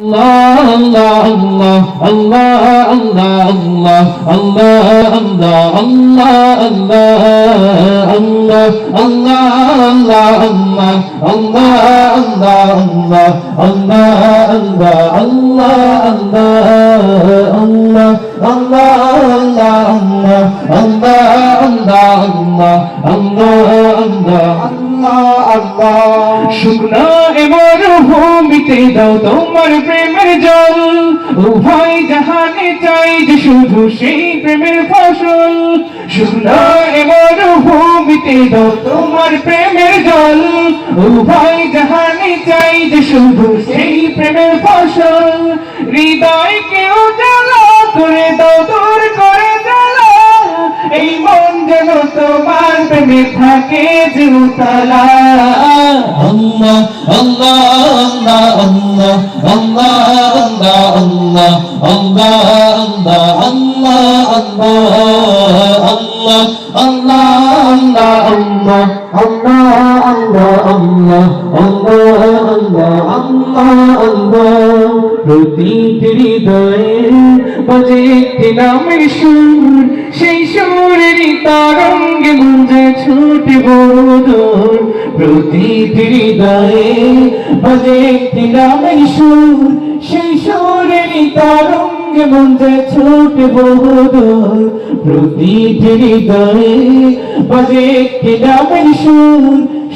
Allah Allah Allah Allah Allah Allah Allah Allah Allah শুকনা এ মরুভূমিতে দাও তোমার প্রেমের জল উভয় জাহানে চাই যে শুধু সেই প্রেমের ফসল শুকনা এ মরুভূমিতে দাও তোমার প্রেমের জল উভয় জাহানে চাই যে শুধু সেই প্রেমের ফসল হৃদয়কে উজালা করে দাও দূর করে জ্বালা এই মন যেন তোমার প্রেমে থাকে যে উতলা Allah Allah Allah Allah Allah Allah Allah Allah Allah প্রতিটি হৃদয়ে বাজে একটি নামের সুর সেই সুরেরই তরঙ্গে গুঞ্জে ছুটে বদর প্রতিটি হৃদয়ে বাজে একটি নামের সুর সেই সুরেরই তরঙ্গে গুঞ্জে ছুটে বদর প্রতিটি হৃদয়ে বাজে একটি নামের সুর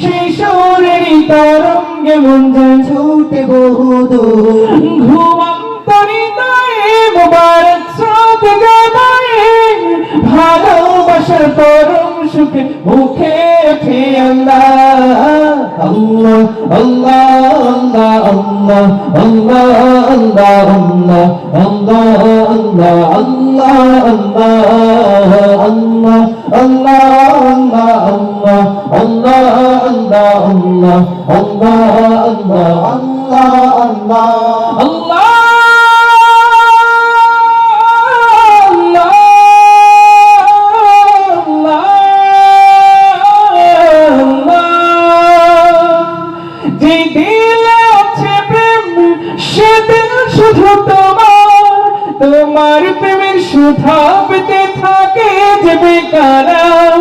সেই সুরেরই তরঙ্গে গুঞ্জে ছুটে বদর ঘুমন্ত হৃদয়ে মুবারক স্রোত জানায়ে ভালোবাসার পরম সুখে মুখে ওঠে আল্লাহ আল্লাহ আল্লাহ আল্লাহ আল্লাহ আল্লাহ আল্লাহ আল্লাহ আল্লাহ আল্লাহ আল্লাহ আল্লাহ আল্লাহ আল্লাহ আল্লাহ আল্লাহ আল্লাহ তোমার প্রেমের সুধা পেতে থাকে যে বেকারার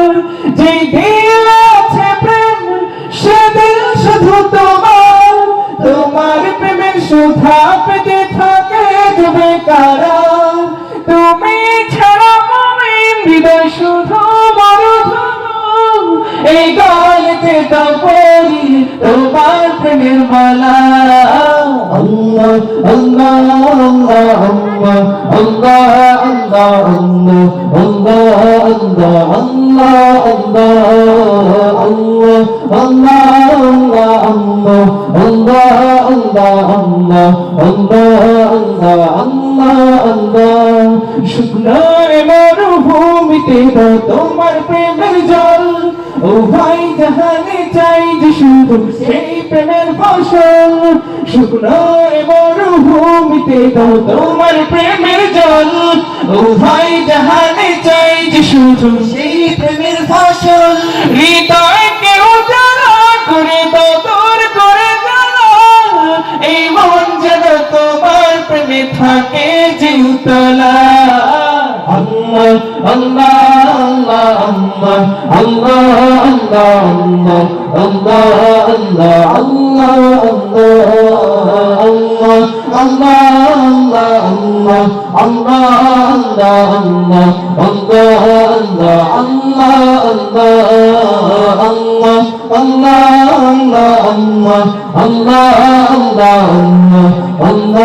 যে দিল আছে প্রেম সে দিল শুধু তোমার প্রেমের সুধা পেতে থাকে যে বেকারার তুমি ছাড়া মুমিন হৃদয় শুধু মরুধন এই গলিতে দাও পরি তোমার প্রেমের মালা Allah Allah Allah Allah Allah শুকনা মরুভূমিতে দাও তোমার প্রেমের জল উভয় জাহানে চাই যে শুধু সেই প্রেমের ফসল শুকনো মরুভূমিতে দাও তোমার প্রেমের জল উভয় জাহানে চাই যে শুধু সেই প্রেমের ফসল হৃদয়কে উজালা করে দাও দূর করে জ্বালা এই মন যেন তোমার প্রেমে থাকে যে উতলা Allah Allah Allah Allah Allah Allah